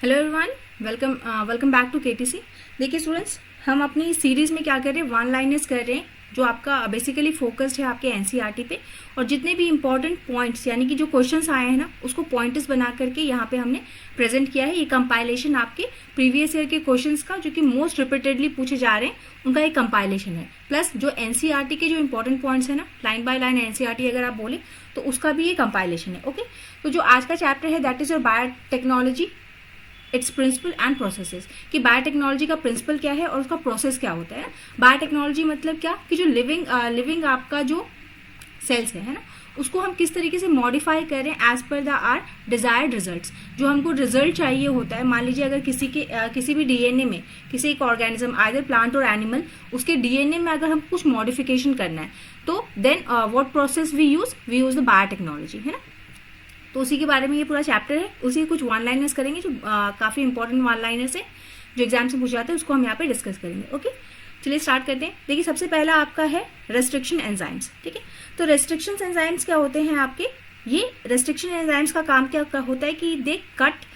Hello everyone, welcome back to KTC. देखिए students, हम अपनी सीरीज में क्या कर रहे हैं, वन लाइनर्स कर रहे हैं जो आपका बेसिकली फोकस्ड है आपके एनसीईआरटी पे। और जितने भी इंपॉर्टेंट पॉइंट्स यानी कि जो क्वेश्चंस आए हैं ना, उसको पॉइंट्स बना करके यहाँ पे हमने प्रेजेंट किया है। ये कंपाइलेशन आपके प्रीवियस ईयर के क्वेश्चंस का, जो कि मोस्ट रिपीटेडली पूछे जा रहे हैं, उनका एक कंपाइलेशन है। प्लस जो एनसीईआरटी के जो इंपॉर्टेंट पॉइंट्स है ना, लाइन बाय लाइन एनसीईआरटी अगर आप बोले तो उसका भी ये कंपाइलेशन है। ओके, तो जो आज का चैप्टर है that is your biotechnology, its principle and processes. कि बायोटेक्नोलॉजी का प्रिंसिपल क्या है और उसका प्रोसेस क्या होता है। बायोटेक्नोलॉजी मतलब क्या कि जो लिविंग आपका जो सेल्स है ना, उसको हम किस तरीके से मॉडिफाई कर रहे हैं as per the are desired results. जो हमको रिजल्ट चाहिए होता है, मान लीजिए अगर किसी भी डीएनए में किसी एक ऑर्गेनिज्म आइदर प्लांट और एनिमल, उसके डीएनए में अगर हम कुछ मॉडिफिकेशन करना है तो then what process we use the biotechnology, है ना। तो उसी के बारे में ये पूरा चैप्टर है। उसी कुछ वन लाइनर्स करेंगे जो काफी इंपॉर्टेंट वन लाइनर्स है जो एग्जाम से पूछे जाते हैं, उसको हम यहाँ पे डिस्कस करेंगे। ओके, चलिए स्टार्ट करते हैं। देखिए सबसे पहला आपका है रेस्ट्रिक्शन एंजाइम्स। ठीक है, तो रेस्ट्रिक्शन एंजाइम्स क्या होते हैं आपके। ये रेस्ट्रिक्शन एंजाइम्स का काम क्या होता है कि they cut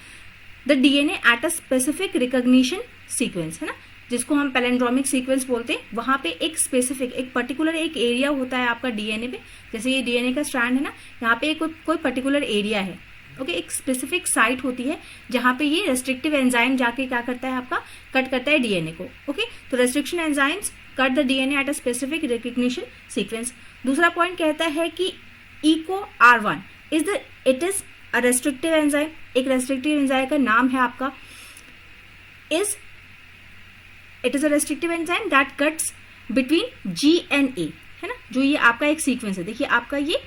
the DNA at a specific recognition sequence, है ना, जिसको हम पैलेंड्रोमिक सीक्वेंस बोलते हैं। वहां पे एक स्पेसिफिक एक पर्टिकुलर एक एरिया होता है आपका डीएनए पे। जैसे ये डीएनए का स्ट्रैंड है ना, यहाँ पे कोई पर्टिकुलर एरिया है। ओके, एक स्पेसिफिक साइट होती है जहां पे ये रेस्ट्रिक्टिव एंजाइम जाके क्या करता है, आपका कट करता है डीएनए को। ओके, तो restriction enzymes cut the DNA at a specific recognition sequence. दूसरा पॉइंट कहता है कि EcoR1 it is a restrictive enzyme. एक रेस्ट्रिक्टिव एंजाइम का नाम है आपका it is a restrictive enzyme that cuts between G and A, है ना। जो ये आपका एक सीक्वेंस है, देखिए आपका ये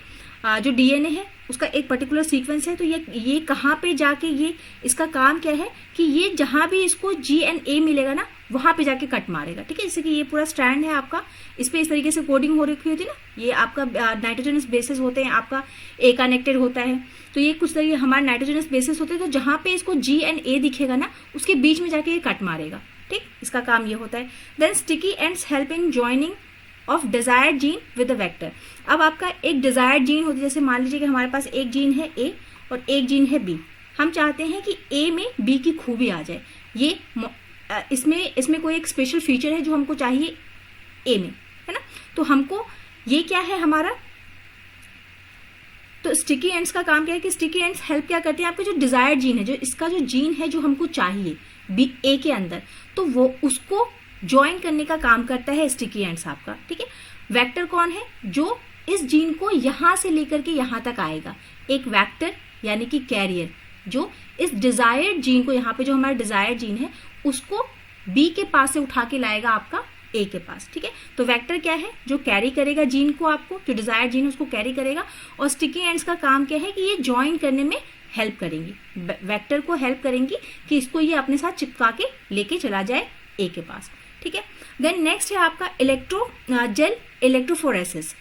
जो डीएनए है उसका एक पर्टिकुलर सीक्वेंस है। तो ये कहाँ पे जाके ये इसका काम क्या है कि ये जहां भी इसको G and A मिलेगा ना, वहां पे जाके कट मारेगा। ठीक है, जैसे कि ये पूरा स्ट्रैंड है आपका, इस पे इस तरीके से कोडिंग हो रखी होती है ना। ये आपका नाइट्रोजनस बेसिस होते हैं, आपका A कनेक्टेड होता है। तो ये कुछ तरीके हमारे नाइट्रोजनस बेसिस होते हैं। तो जहां पे इसको G and A दिखेगा ना, उसके बीच में जाके ये कट मारेगा। ठीक, इसका काम ये होता है। Then sticky ends help in joining of desired gene with the vector. अब आपका एक डिजायर्ड जीन होती है, जैसे मान लीजिए कि हमारे पास एक जीन है A और एक जीन है B। हम चाहते हैं कि A में B की खूबी आ जाए। ये इसमें कोई एक स्पेशल फीचर है जो हमको चाहिए A में, है ना। तो हमको ये क्या है हमारा, तो स्टिकी एंड्स का काम क्या है कि स्टिकी एंड्स हेल्प क्या करते हैं, आपके जो डिजायर्ड जीन है, जो इसका जो जीन है जो हमको चाहिए A के अंदर, तो वो उसको ज्वाइन करने का काम करता है स्टिकी एंड्स आपका। ठीक है, वेक्टर कौन है, जो इस जीन को यहां से लेकर के यहां तक आएगा। एक वेक्टर यानी कि कैरियर जो इस डिजायर्ड जीन को, यहाँ पे जो हमारा डिजायर्ड जीन है, उसको B के पास से उठा के लाएगा आपका A के पास। ठीक है, तो वेक्टर क्या है, जो कैरी करेगा जीन को, आपको जो डिजायर्ड जीन है उसको कैरी करेगा। और स्टिकी एंड्स का काम क्या है कि ये ज्वाइन करने में हेल्प करेंगी, वेक्टर को हेल्प करेंगी कि इसको ये अपने साथ चिपका के लेके चला जाए A के पास। ठीक है, देन नेक्स्ट है आपका जेल इलेक्ट्रोफोरेसिस।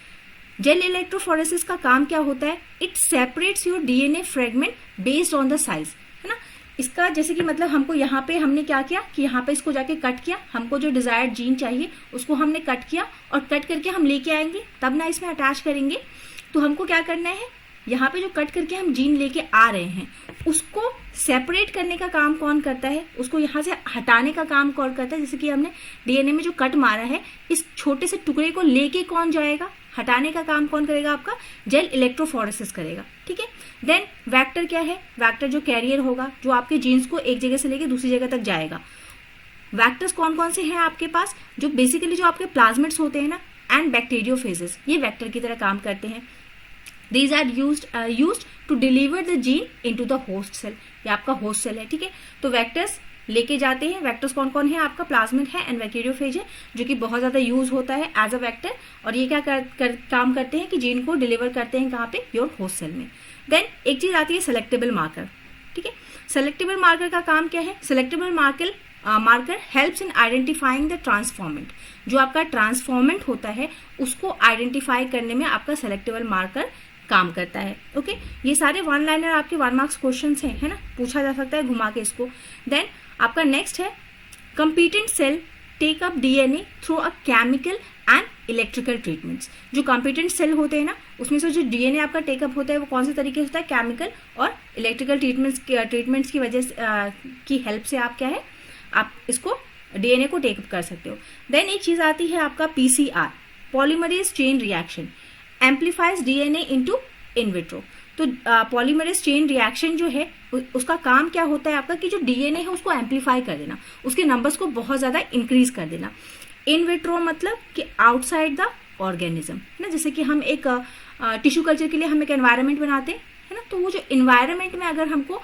जेल इलेक्ट्रोफोरेसिस का काम क्या होता है, it separates your DNA fragment based on the size, है ना। इसका जैसे कि मतलब हमको यहाँ पे हमने क्या किया कि यहाँ पे इसको जाके कट किया, हमको जो डिजायर्ड जीन चाहिए उसको हमने कट किया और कट करके हम लेके आएंगे, तब ना इसमें अटैच करेंगे। तो हमको क्या करना है, यहाँ पे जो कट करके हम जीन लेके आ रहे हैं उसको सेपरेट करने का काम कौन करता है, उसको यहाँ से हटाने का काम कौन करता है। जैसे कि हमने डीएनए में जो कट मारा है, इस छोटे से टुकड़े को लेके कौन जाएगा, हटाने का काम कौन करेगा, आपका जेल इलेक्ट्रोफोरेसिस करेगा। ठीक है, देन वेक्टर क्या है, वेक्टर जो कैरियर होगा, जो आपके जीन्स को एक जगह से लेके दूसरी जगह तक जाएगा। वेक्टर्स कौन कौन से हैं आपके पास, जो बेसिकली जो आपके प्लाज्मिड्स होते हैं ना एंड बैक्टीरियोफेजेस, ये वेक्टर की तरह काम करते हैं। These are used to deliver the gene into the host cell। ये आपका होस्ट सेल है। ठीक है, तो वेक्टर्स लेके जाते हैं। वेक्टर्स कौन कौन है, आपका प्लाज्मिड है एंड बैक्टीरियोफेज है, जो कि बहुत ज्यादा यूज होता है एज अ वेक्टर। और ये क्या काम करते हैं कि जीन को डिलीवर करते हैं कहाँ पे, योर होस्ट सेल में। देन एक चीज आती है सेलेक्टेबल मार्कर। ठीक है, सेलेक्टेबल मार्कर का काम क्या है, selectable marker helps in identifying the transformant. जो आपका ट्रांसफॉर्मेंट होता है उसको आइडेंटिफाई करने में आपका सेलेक्टेबल मार्कर काम करता है। ओके, ये सारे वन लाइनर आपके 1 मार्क्स क्वेश्चन हैं, है ना, पूछा जा सकता है घुमा के इसको। देन आपका नेक्स्ट है competent cell take up DNA through a chemical and electrical treatments. जो कॉम्पिटेंट सेल होते हैं ना, उसमें से जो डीएनए आपका टेकअप होता है वो कौन से तरीके से होता है, केमिकल और इलेक्ट्रिकल ट्रीटमेंट्स की वजह से की हेल्प से आप क्या है, आप इसको डीएनए को टेकअप कर सकते हो। देन एक चीज आती है आपका PCR, polymerase chain reaction, amplifies DNA into in vitro. तो पॉलीमरेज चेन रिएक्शन जो है उसका काम क्या होता है आपका, कि जो डीएनए है उसको एम्पलीफाई कर देना, उसके नंबर्स को बहुत ज्यादा इंक्रीज कर देना। इन विट्रो मतलब कि आउटसाइड द ऑर्गेनिज्म, है ना। जैसे कि हम एक टिश्यू कल्चर के लिए हम एक एनवायरनमेंट बनाते हैं, है ना, तो वो जो इन्वायरमेंट में अगर हमको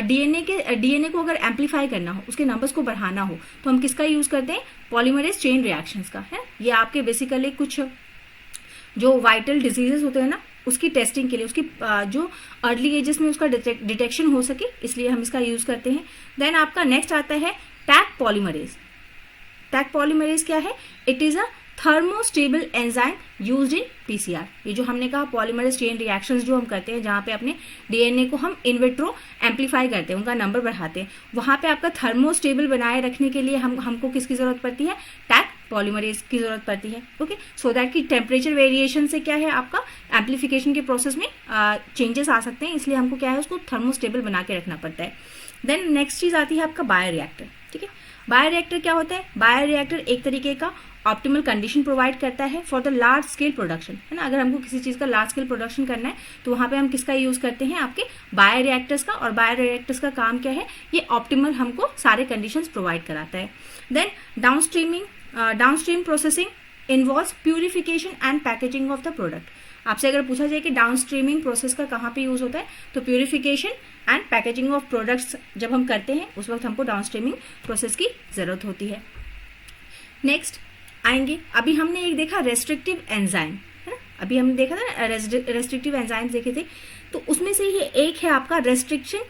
डीएनए को अगर एम्पलीफाई करना हो, उसके नंबर्स को बढ़ाना हो, तो हम किसका यूज करते हैं, पॉलीमरेज चेन रिएक्शंस का, है। ये आपके बेसिकली कुछ जो वाइटल डिजीजेस होते हैं ना, उसकी टेस्टिंग के लिए, उसकी जो अर्ली एजेस में उसका डिटेक्शन हो सके, इसलिए हम इसका यूज करते हैं। देन आपका नेक्स्ट आता है टैग पॉलीमरेज। टैग पॉलीमरेज क्या है, it is a thermostable enzyme used in PCR. ये जो हमने कहा पॉलीमरेज चेन रिएक्शंस जो हम करते हैं, जहां पे अपने डीएनए को हम इन विट्रो एम्पलीफाई करते हैं, उनका नंबर बढ़ाते हैं, वहां पे आपका थर्मोस्टेबल बनाए रखने के लिए हमको किसकी जरूरत पड़ती है, टैग पॉलीमरेज की जरूरत पड़ती है। ओके, सो दैट की टेम्परेचर वेरिएशन से क्या है, आपका एम्पलीफिकेशन के प्रोसेस में चेंजेस आ सकते हैं, इसलिए हमको क्या है, उसको थर्मोस्टेबल बना के रखना पड़ता है। देन नेक्स्ट चीज आती है आपका बायोरिएक्टर। ठीक है, बायोरिएक्टर क्या होता है, बायोरिएक्टर एक तरीके का ऑप्टिमल कंडीशन प्रोवाइड करता है for the large scale production, है ना। अगर हमको किसी चीज का लार्ज स्केल प्रोडक्शन करना है, तो वहां पे हम किसका यूज करते हैं, आपके बायोरिएक्टर्स का। और बायोरिएक्टर्स का काम क्या है, ये ऑप्टिमल हमको सारे कंडीशंस प्रोवाइड कराता है। Then downstream processing involves purification and packaging of the product. आपसे अगर पूछा जाए कि डाउनस्ट्रीमिंग प्रोसेस का कहाँ पे यूज होता है, तो purification and packaging of products जब हम करते हैं, उस वक्त हमको डाउनस्ट्रीमिंग प्रोसेस की जरूरत होती है। नेक्स्ट आएंगे, अभी हमने एक देखा रेस्ट्रिक्टिव एंजाइम, है ना, अभी हमने देखा था ना रेस्ट्रिक्टिव एंजाइम देखे थे, तो उसमें से ये एक है आपका रेस्ट्रिक्शन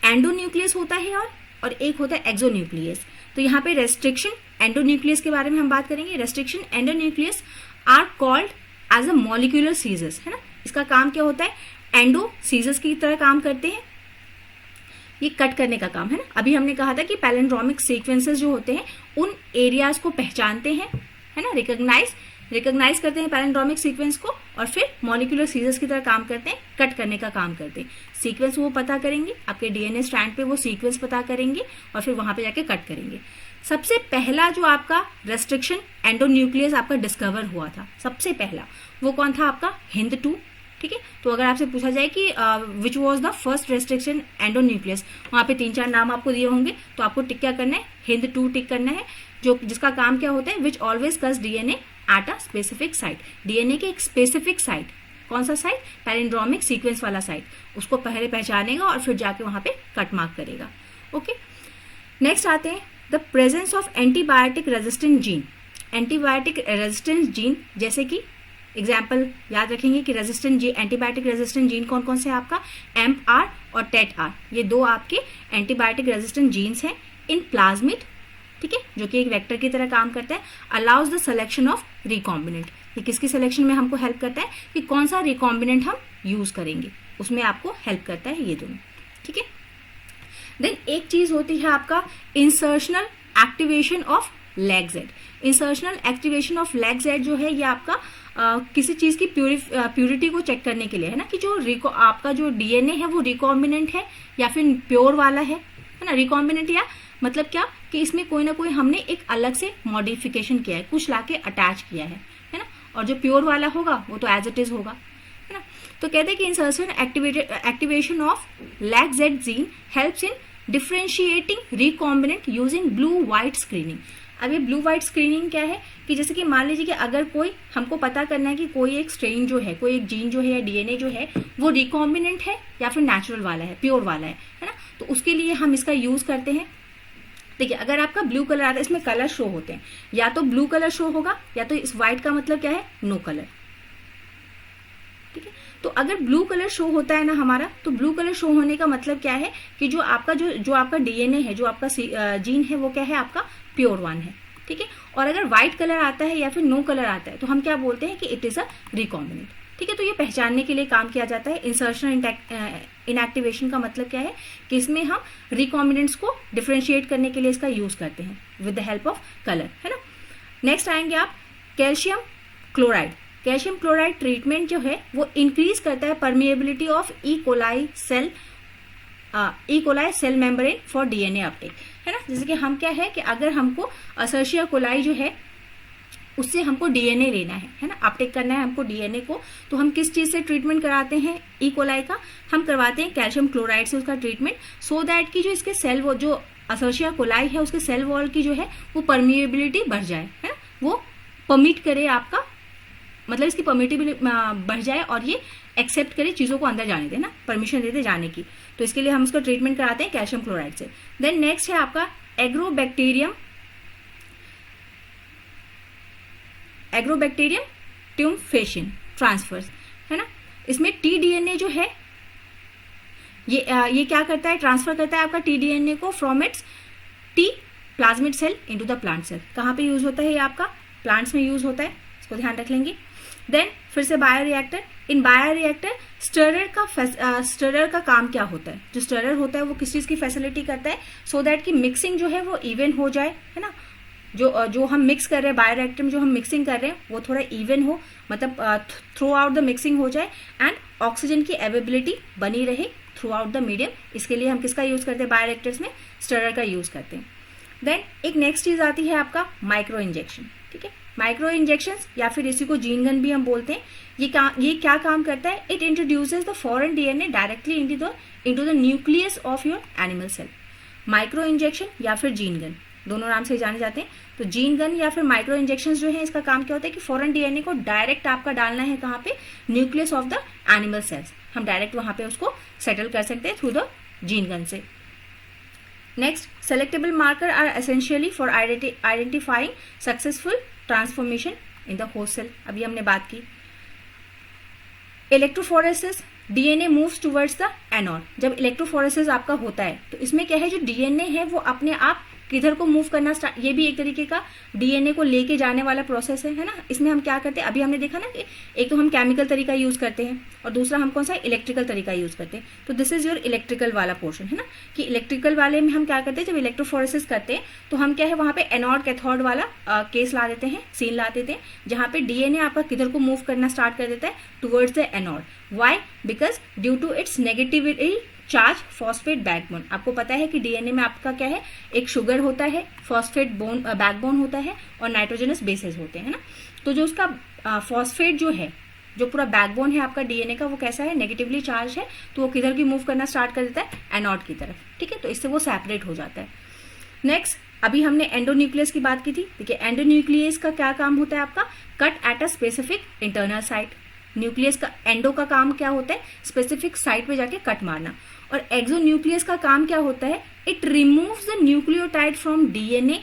एंडोन्यूक्लियस होता है और एक होता है एक्सोन्यूक्लियस। तो यहाँ पे रेस्ट्रिक्शन एंडोन्यूक्लियस के बारे में हम बात करेंगे। Restriction endonuclease are called as a molecular scissors, है ना। इसका काम क्या होता है, एंडो सीजर्स की तरह काम करते हैं, ये कट करने का काम, है ना। अभी हमने कहा था कि पैलिंड्रोमिक सीक्वेंसेस जो होते हैं उन एरियाज को पहचानते हैं, है ना, रिकॉग्नाइज करते हैं पैलिंड्रोमिक सीक्वेंस को, और फिर मॉलिक्यूलर सीजर्स की तरह काम करते हैं, कट करने का काम करते हैं। सीक्वेंस वो पता करेंगे, आपके डीएनए स्ट्रैंड पे वो सीक्वेंस पता करेंगे और फिर वहां पे जाके कट करेंगे। सबसे पहला जो आपका रेस्ट्रिक्शन एंडोन्यूक्लियस आपका डिस्कवर हुआ था, सबसे पहला वो कौन था, आपका HindII। ठीक है, तो अगर आपसे पूछा जाए कि which was the first restriction endonuclease, वहां पे 3-4 नाम आपको दिए होंगे, तो आपको टिक क्या करना है, HindII टिक करना है, जो जिसका काम क्या होता है, which always cuts DNA at a specific site. DNA के एक स्पेसिफिक साइट, कौन सा साइट, पैलिंड्रोमिक सीक्वेंस वाला साइट, उसको पहले पहचानेगा और फिर जाके वहां पे कट मार्क करेगा। ओके, नेक्स्ट आते हैं the presence of antibiotic resistant gene. Antibiotic resistance gene, जैसे कि एग्जाम्पल याद रखेंगे कि रेजिस्टेंट जी एंटीबायोटिक रेजिस्टेंट जीन कौन कौन से आपका, एम्प-आर और टेट-आर, ये दो आपके एंटीबायोटिक रेजिस्टेंट जीन्स हैं इन प्लाज्मिड। ठीक है, जो कि एक वेक्टर की तरह काम करता है। Allows the selection of recombinant, ये किसकी सिलेक्शन में हमको हेल्प करता है, कि कौन सा रिकॉम्बिनेंट हम यूज करेंगे, उसमें आपको हेल्प करता है ये दोनों। ठीक है, देन एक चीज होती है आपका insertional activation of lag Z. Insertional activation of lag Z जो है, ये आपका किसी चीज की प्यूरिटी को चेक करने के लिए, है ना, कि जो आपका जो डीएनए है वो रिकॉम्बिनेंट है या फिर प्योर वाला है ना। रिकॉम्बिनेंट या मतलब क्या, कि इसमें कोई ना कोई हमने एक अलग से मॉडिफिकेशन किया है, कुछ लाके अटैच किया है ना। और जो प्योर वाला होगा वो तो एज इट इज होगा, है ना। तो कहते हैं कि insertion activation of lag Z gene helps in differentiating recombinant using blue white screening. अब ये ब्लू व्हाइट स्क्रीनिंग क्या है, कि जैसे कि मान लीजिए कि अगर कोई हमको पता करना है कि कोई एक स्ट्रेन जो है, कोई एक जीन जो है या डीएनए जो है वो रिकॉम्बिनेंट है या फिर नेचुरल वाला है, प्योर वाला है ना, तो उसके लिए हम इसका यूज करते हैं। देखिए, अगर आपका ब्लू कलर आता है, इसमें कलर शो होते हैं, या तो ब्लू कलर शो होगा या तो इस व्हाइट का मतलब क्या है, नो कलर। ठीक है, तो अगर ब्लू कलर शो होता है ना हमारा, तो ब्लू कलर शो होने का मतलब क्या है, कि जो आपका डीएनए है, जो आपका जीन है, वो क्या है, आपका प्योर वन है। ठीक है, और अगर व्हाइट कलर आता है या फिर नो कलर आता है, तो हम क्या बोलते हैं कि इट इज अ रिकॉम्बिनेंट। ठीक है, तो ये पहचानने के लिए काम किया जाता है। इंसर्शन इनएक्टिवेशन का मतलब क्या है, कि इसमें हम रिकॉम्बिनेंट्स को डिफरेंशिएट करने के लिए इसका यूज करते हैं with the help of colour, है ना। नेक्स्ट आएंगे आप calcium chloride. Calcium chloride treatment जो है वो इंक्रीज करता है permeability of E coli cell membrane for DNA uptake, है ना। जैसे कि हम क्या है कि अगर हमको असर्शिया कोलाई जो है उससे हमको डीएनए लेना है ना, अपटेक करना है हमको डीएनए को, तो हम किस चीज से ट्रीटमेंट कराते हैं ई कोलाई का, हम करवाते हैं कैल्शियम क्लोराइड से उसका ट्रीटमेंट, सो दैट कि जो इसके सेल वो जो असर्शिया कोलाई है उसके सेल वॉल की जो है वो परमिएबिलिटी बढ़ जाए, है ना, वो परमिट करे आपका, मतलब इसकी परमिटिबिलिटी बढ़ जाए और ये एक्सेप्ट करे चीजों को अंदर जाने दे ना, परमिशन दे दे जाने की, तो इसके लिए हम उसका ट्रीटमेंट कराते हैं कैल्शियम क्लोराइड से। देन नेक्स्ट है आपका एग्रोबैक्टीरियम ट्यूम्फेशियन ट्रांसफर्स, है ना। इसमें टीडीएनए जो है ये क्या करता है, ट्रांसफर करता है आपका टीडीएनए को from its T plasmid cell into the plant cell. कहाँ पे यूज होता है ये आपका, प्लांट्स में यूज होता है, इसको ध्यान रख लेंगे। देन फिर से बायोरिएक्टर, इन बायोरिएक्टर स्टरर का काम क्या होता है, जो स्टरर होता है वो किस चीज की फैसिलिटी करता है, सो दैट कि मिक्सिंग जो है वो इवन हो जाए, है ना, जो हम मिक्स कर रहे हैं बायोरिएक्टर में, जो हम मिक्सिंग कर रहे हैं वो थोड़ा इवन हो, मतलब थ्रू आउट द मिक्सिंग हो जाए एंड ऑक्सीजन की अवेलेबिलिटी बनी रहे थ्रू आउट द मीडियम। इसके लिए हम किसका यूज करते हैं बायोरिएक्टर्स में, स्टरर का यूज करते हैं। देन एक नेक्स्ट चीज आती है आपका माइक्रो इंजेक्शन, ठीक है। माइक्रो इंजेक्शन या फिर इसी को जीन गन भी हम बोलते हैं, ये क्या काम करता है, it introduces the foreign DNA directly into the nucleus of your animal cell. Micro injection या फिर जीन गन दोनों नाम से जाने जाते हैं। तो जीन गन या फिर माइक्रो इंजेक्शन जो है इसका काम क्या होता है कि फॉरेन डीएनए को डायरेक्ट आपका डालना है कहाँ पे, nucleus of the animal cells, हम डायरेक्ट वहां पे उसको सेटल कर सकते हैं थ्रू द जीन गन से। Next, selectable marker are essentially for identifying successful transformation in the host cell, अभी हमने बात की। Electrophoresis, DNA moves towards the anode. जब इलेक्ट्रोफोरेसिस आपका होता है तो इसमें क्या है, जो डीएनए है वो अपने आप किधर को मूव करना स्टार्ट, ये भी एक तरीके का डीएनए को लेके जाने वाला प्रोसेस है ना। इसमें हम क्या करते हैं, अभी हमने देखा ना कि एक तो हम केमिकल तरीका यूज करते हैं और दूसरा हम कौन सा इलेक्ट्रिकल तरीका यूज करते हैं। तो दिस इज योर इलेक्ट्रिकल वाला पोर्शन, है ना, कि इलेक्ट्रिकल वाले में हम क्या करते हैं, जब इलेक्ट्रोफोरेसिस करते हैं तो हम क्या है वहां पे एनोड कैथोड वाला केस ला देते हैं, सीन ला देते हैं, जहां पे डीएनए आपका किधर को मूव करना स्टार्ट कर देता है, towards the anode. Why, because due to its negativity charge phosphate backbone. आपको पता है कि डीएनए में आपका क्या है, एक शुगर होता है, फॉस्फेट बैकबोन होता है और नाइट्रोजनस बेसेस होते हैं ना। तो जो उसका फॉस्फेट जो है, जो पूरा बैकबोन है आपका डीएनए का, वो कैसा है, नेगेटिवली चार्ज है, तो वो किधर की मूव करना स्टार्ट कर देता है, एनोड की तरफ, ठीक है। तो इससे वो सेपरेट हो जाता है। नेक्स्ट, अभी हमने एंडोन्यूक्लियस की बात की थी, देखिए एंडोन्यूक्लियस का क्या काम होता है आपका, cut eight a specific internal site. Nucleus का, एंडो का काम क्या होता है, स्पेसिफिक साइट पे जाके कट मारना, और एक्सोन्यूक्लियस का काम क्या होता है, it removes the nucleotide from DNA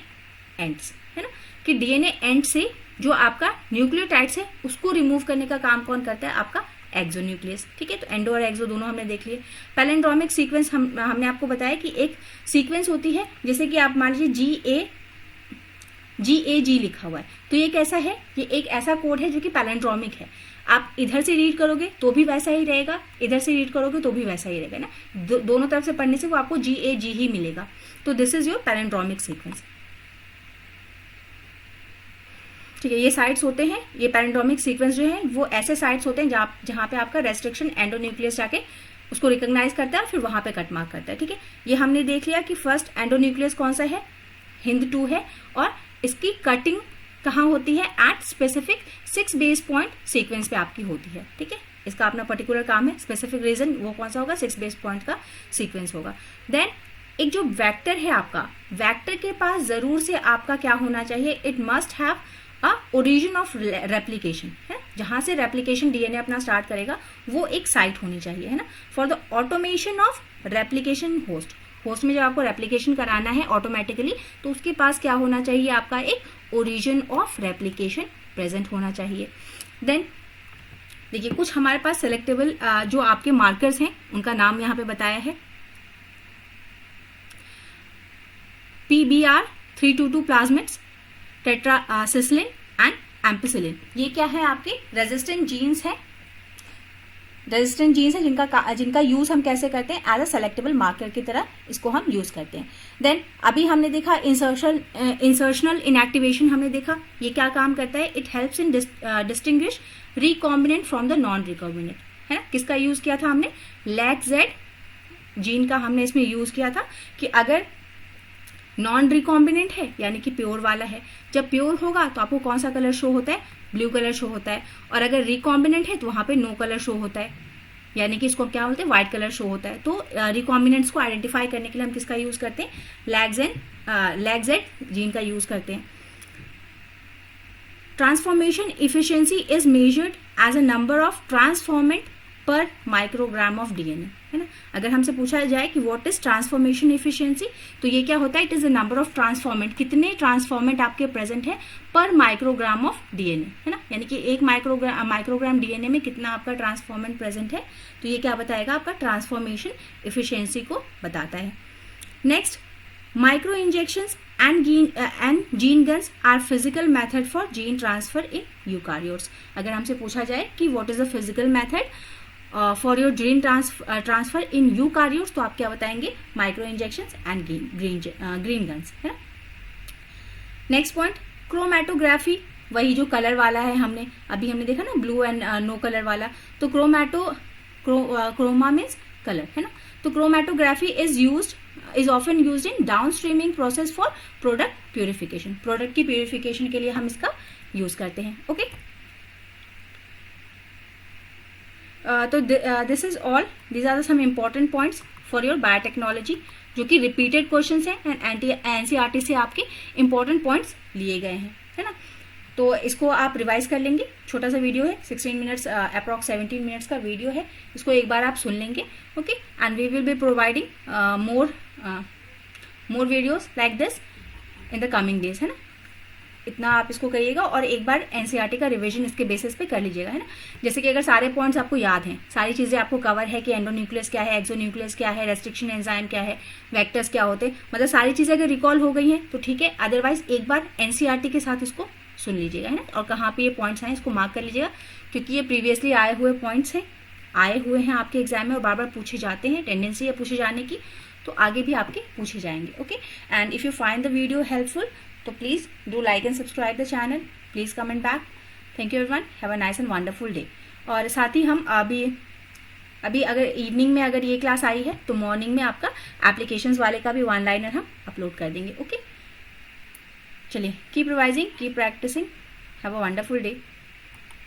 ends, है ना, कि डीएनए एंड से जो आपका न्यूक्लियोटाइड्स है उसको रिमूव करने का काम कौन करता है, आपका एक्सोन्यूक्लियस, ठीक है। तो एंडो और एक्सो दोनों हमने देख लिए। पैलिंड्रोमिक सीक्वेंस हमने आपको बताया कि एक सीक्वेंस होती है, जैसे कि आप मान लीजिए GAG लिखा हुआ है, तो ये कैसा है, ये एक ऐसा कोड है जो कि पैलिंड्रोमिक है। आप इधर से रीड करोगे तो भी वैसा ही रहेगा, इधर से रीड करोगे तो भी वैसा ही रहेगा ना, दोनों तरफ से पढ़ने से वो आपको GAG ही मिलेगा। तो this is your palindromic sequence, ठीक है। ये साइट्स होते हैं, ये पैलिंड्रोमिक सीक्वेंस जो है वो ऐसे साइट्स होते हैं जहां पे आपका रेस्ट्रिक्शन एंडोन्यूक्लियस जाके उसको रिकॉग्नाइज करता है और फिर वहां पे कट मार्क करता है, ठीक है। ये हमने देख लिया कि फर्स्ट एंडोन्यूक्लियस कौन सा है, HIND2 है, और इसकी कटिंग कहाँ होती है, at specific 6 base point sequence पे आपकी होती है, ठीक है। इसका अपना पर्टिकुलर काम है, स्पेसिफिक रीजन वो कौन सा होगा, 6 बेस पॉइंट का सीक्वेंस होगा। देन एक जो वेक्टर है आपका, वेक्टर के पास जरूर से आपका क्या होना चाहिए, it must have a origin of replication, है, जहां से रेप्लिकेशन डीएनए अपना स्टार्ट करेगा वो एक साइट होनी चाहिए, है ना, for the automation of replication host में जब आपको रेप्लिकेशन कराना है ऑटोमेटिकली, तो उसके पास क्या होना चाहिए, आपका एक ओरिजिन ऑफ रेप्लिकेशन प्रेजेंट होना चाहिए। देन देखिए कुछ हमारे पास सेलेक्टेबल जो आपके मार्कर्स हैं उनका नाम यहाँ पे बताया है, PBR322 प्लाज्मिड्स, टेट्रासिस्लिन एंड एम्पिसिलिन। ये क्या है, आपके रेजिस्टेंट जीन्स है, रेजिस्टेंट जीन्स है जिनका यूज हम कैसे करते हैं, एज अ सेलेक्टेबल मार्कर की तरह इसको हम यूज करते हैं। देन अभी हमने देखा इंसर्शनल इनएक्टिवेशन हमने देखा, ये क्या काम करता है, it helps in distinguish recombinant from the non recombinant, है ना। किसका यूज किया था हमने, लैग जेड जीन का हमने इसमें यूज किया था कि अगर नॉन रिकॉम्बिनेंट है यानी कि प्योर वाला है, जब प्योर होगा तो आपको कौन सा कलर शो होता है, ब्लू कलर शो होता है, और अगर रिकॉम्बिनेंट है तो वहां पे नो कलर शो होता है, यानी कि इसको क्या बोलते हैं, व्हाइट कलर शो होता है। तो रिकॉम्बिनेंट्स को आइडेंटिफाई करने के लिए हम किसका यूज करते हैं, लैग जेड जीन का यूज करते हैं। Transformation efficiency is measured as a number of transformant per microgram of DNA, है ना। अगर हमसे पूछा जाए कि व्हाट इज ट्रांसफॉर्मेशन इफिशियंसी, तो ये क्या होता है, it is the number of transformant, कितने ट्रांसफॉर्मेंट आपके प्रेजेंट है पर माइक्रोग्राम ऑफ डीएनए, है ना। यानी कि एक माइक्रोग्राम डीएनए में कितना आपका ट्रांसफॉर्मेंट प्रेजेंट है, तो ये क्या बताएगा, आपका ट्रांसफॉर्मेशन इफिशियंसी को बताता है। Next, micro injections and gene guns are physical method for gene transfer in eukaryotes। अगर हमसे पूछा जाए कि what is the physical method for your gene transfer in eukaryotes, तो आप क्या बताएंगे, micro injections and green guns, है ना। नेक्स्ट पॉइंट, क्रोमैटोग्राफी, वही जो कलर वाला है, हमने देखा ना ब्लू एंड नो कलर वाला, तो क्रोमा मीन्स कलर, है ना। तो chromatography is often used in downstreaming process for product purification, product की प्यूरिफिकेशन के लिए हम इसका यूज करते हैं। ओके, तो this is all, these are some important points for your biotechnology, जो कि रिपीटेड क्वेश्चंस हैं एंड एनसीईआरटी से आपके इंपॉर्टेंट पॉइंट्स लिए गए हैं, है ना। तो इसको आप रिवाइज कर लेंगे, छोटा सा वीडियो है, 16 मिनट्स, अप्रॉक्स 17 मिनट्स का वीडियो है, इसको एक बार आप सुन लेंगे। Okay, and we will be providing more videos like this in the coming days, है ना। इतना आप इसको करिएगा और एक बार एनसीईआरटी का रिवीजन इसके बेसिस पे कर लीजिएगा, है ना। जैसे कि अगर सारे पॉइंट्स आपको याद हैं, सारी चीजें आपको कवर है कि एंडोन्यूक्लियस क्या है, एक्सोन्यूक्लियस क्या है, रेस्ट्रिक्शन एंजाइम क्या है, वेक्टर्स क्या होते हैं, मतलब सारी चीजें अगर रिकॉल हो गई हैं तो ठीक है, अदरवाइज एक बार एनसीईआरटी के साथ इसको सुन लीजिएगा, है ना। और कहाँ पे ये पॉइंट्स हैं इसको मार्क कर लीजिएगा, क्योंकि ये प्रीवियसली आए हुए पॉइंट्स हैं, आए हुए हैं आपके एग्जाम में और बार बार पूछे जाते हैं, टेंडेंसी है पूछे जाने की, तो आगे भी आपके पूछे जाएंगे। Okay, and if you find the video helpful, तो please do like and subscribe the channel, please comment back. Thank you everyone, have a nice and wonderful day. और साथ ही हम अभी अगर इवनिंग में अगर ये क्लास आई है तो मॉर्निंग में आपका एप्लीकेशंस वाले का भी वन लाइनर हम अपलोड कर देंगे। ओके, चलिए, keep revising, keep practising, have a wonderful day.